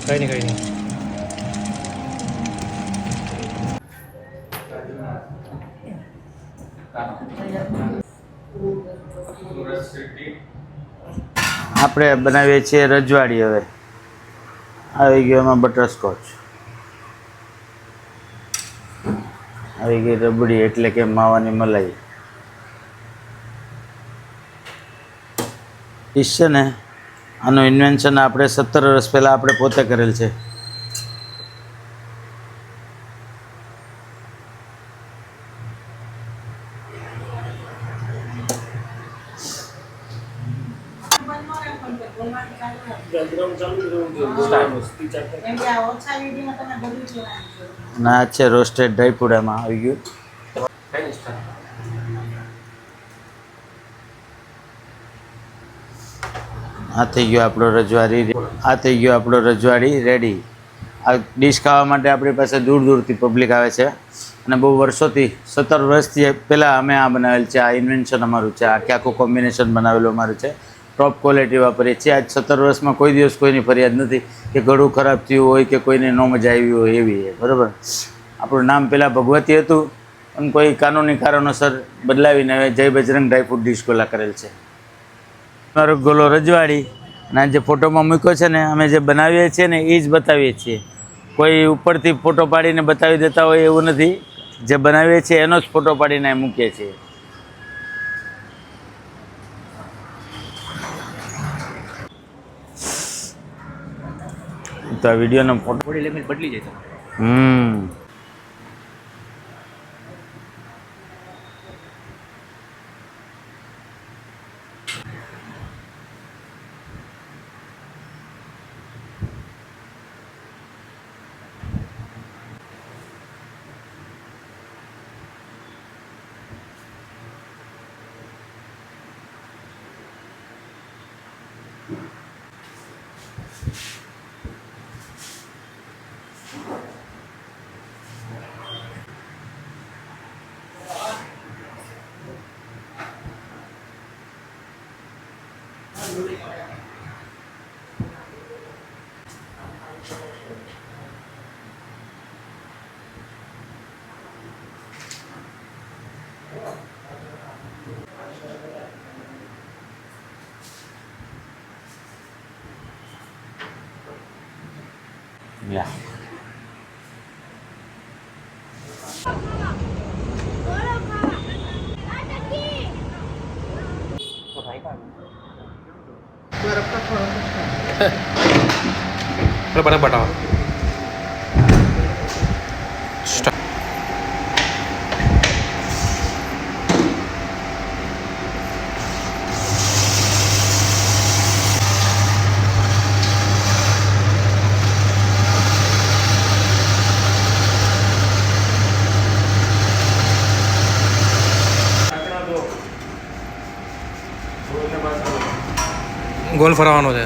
કંઈ નહીં. આપણે બનાવીએ છીએ રજવાડી. હવે આવી ગયો એમાં બટરસ્કોચ, આવી ગઈ રબડી એટલે કે માવાની મલાઈ. ડીશ છે ને, આનું ઇન્વેન્શન આપણે 17 વર્ષ પહેલાં આપણે પોતે કરેલ છે. ના છે રોસ્ટેડ ડ્રાયફ્રૂટ એમાં આવી ગયું. આ થઈ ગયો આપણો રજવાડી રેડી. આ ડીશ ખાવા માટે આપણી પાસે દૂર દૂરથી પબ્લિક આવે છે અને બહુ વર્ષોથી 17 વર્ષથી પહેલાં અમે આ બનાવેલ છે. આ ઇન્વેન્શન અમારું છે, આખું કોમ્બિનેશન બનાવેલું અમારું છે. ટોપ ક્વોલિટી વાપરીએ છીએ. આજ 17 વર્ષમાં કોઈ દિવસ કોઈની ફરિયાદ નથી કે ગળું ખરાબ થયું હોય કે કોઈને ન મજા આવી હોય એવી. બરાબર. આપણું નામ પહેલાં ભગવતી હતું પણ કોઈ કાનૂની કારણોસર બદલાવીને હવે જય બજરંગ ડ્રાયફ્રૂટ ડીશ ગોલા કરેલ છે. મારો ગોલો રજવાડી અને જે ફોટોમાં મૂક્યો છે ને, અમે જે બનાવીએ છીએ ને એ જ બતાવીએ છીએ. કોઈ ઉપરથી ફોટો પાડીને બતાવી દેતા હોય એવું નથી. જે બનાવીએ છીએ એનો જ ફોટો પાડીને મૂકીએ છીએ. તો આ વિડીયોનો ફોટો બોડી લેંગ્વેજ બદલી જાય તમારે. યા बड़ा बटा गोल फरावानो है.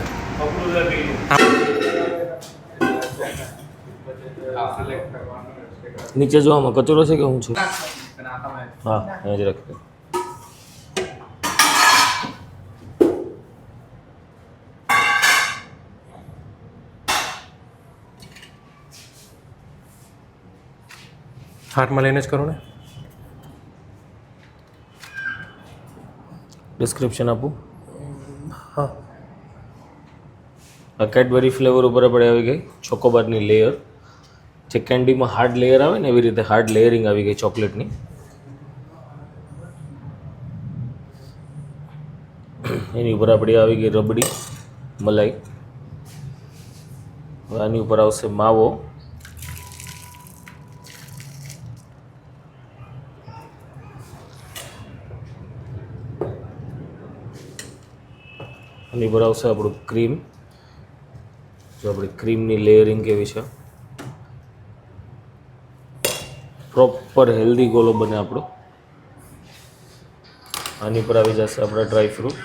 નીચે જોવામાં કચરો છે કે હું છું? હા અહીં જ રાખજો. હાથમાં લઈને જ કરો ને. ડિસ્ક્રિપ્શન આપું? હા. આ કેડબરી ફ્લેવર ઉપર આપણે આવી ગઈ ચોકોબારની લેયર. જે કેન્ડીમાં હાર્ડ લેયર આવે ને એવી રીતે હાર્ડ લેયરિંગ આવી ગઈ ચોકલેટની. એની ઉપર આપણી આવી ગઈ રબડી મલાઈ. હવે આની ઉપર આવશે માવો. આની ઉપર આવશે આપણું ક્રીમ. જો આપણી ક્રીમની લેયરિંગ કેવી છે. પ્રોપર હેલ્ધી ગોલો બને આપણો. આની પર આવી જશે આપણા ડ્રાય ફ્રૂટ.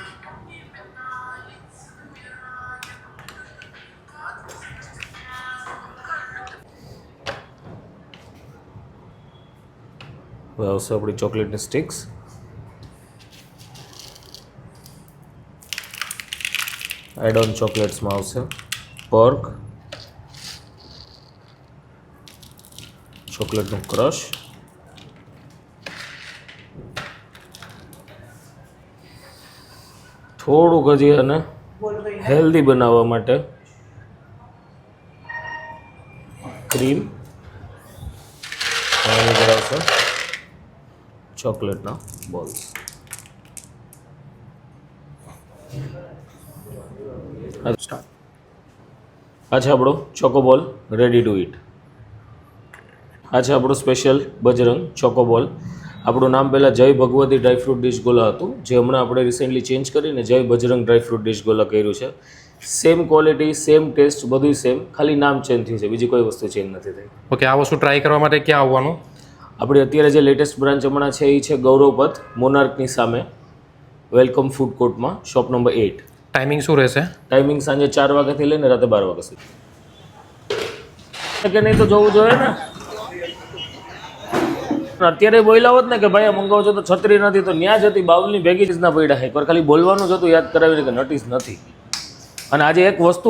હવે આવશે આપણી ચોકલેટની સ્ટિક્સ. એડ ઓન ચોકલેટ્સમાં આવશે પર્ક, ચોકલેટનો ક્રશ, થોડુંક હજી અને હેલ્ધી બનાવવા માટે ક્રીમ અને અંદર આવશે ચોકલેટના બોલ્સ. આ છે આપણો ચોકોબોલ રેડી ટુ ઇટ. આ છે આપણું સ્પેશિયલ બજરંગ ચોકોબોલ. આપણું નામ પહેલાં જય ભગવતી ડ્રાયફ્રૂટ ડિશ ગોલા હતું, જે હમણાં આપણે રિસેન્ટલી ચેન્જ કરીને જય બજરંગ ડ્રાયફ્રૂટ ડિશ ગોલા કર્યું છે. સેમ ક્વોલિટી, સેમ ટેસ્ટ, બધું સેમ, ખાલી નામ ચેન્જ થયું છે, બીજી કોઈ વસ્તુ ચેન્જ નથી થઈ. ઓકે, આ વસ્તુ ટ્રાય કરવા માટે ક્યાં આવવાનું? આપણી અત્યારે જે લેટેસ્ટ બ્રાન્ચ હમણાં છે એ છે ગૌરવપથ મોનાર્કની સામે, વેલકમ ફૂડ કોર્ટમાં, શોપ નંબર 8. ટાઈમિંગ શું રહેશે? ટાઈમિંગ સાંજે 4 વાગ્યાથી લઈને રાતે 12 વાગ્યા સુધી. કે નહીં તો જોવું જોઈએ ને. અત્યારે બોલ્યા હોત ને કે ભાઈ મંગાવો છો તો છત્રી નથી, તો ન્યા જ હતી બાઉલની ભેગી જ ના પડ્યા. એકવાર ખાલી બોલવાનું જ હતું યાદ કરાવીને કે નટીસ નથી. અને આજે એક વસ્તુ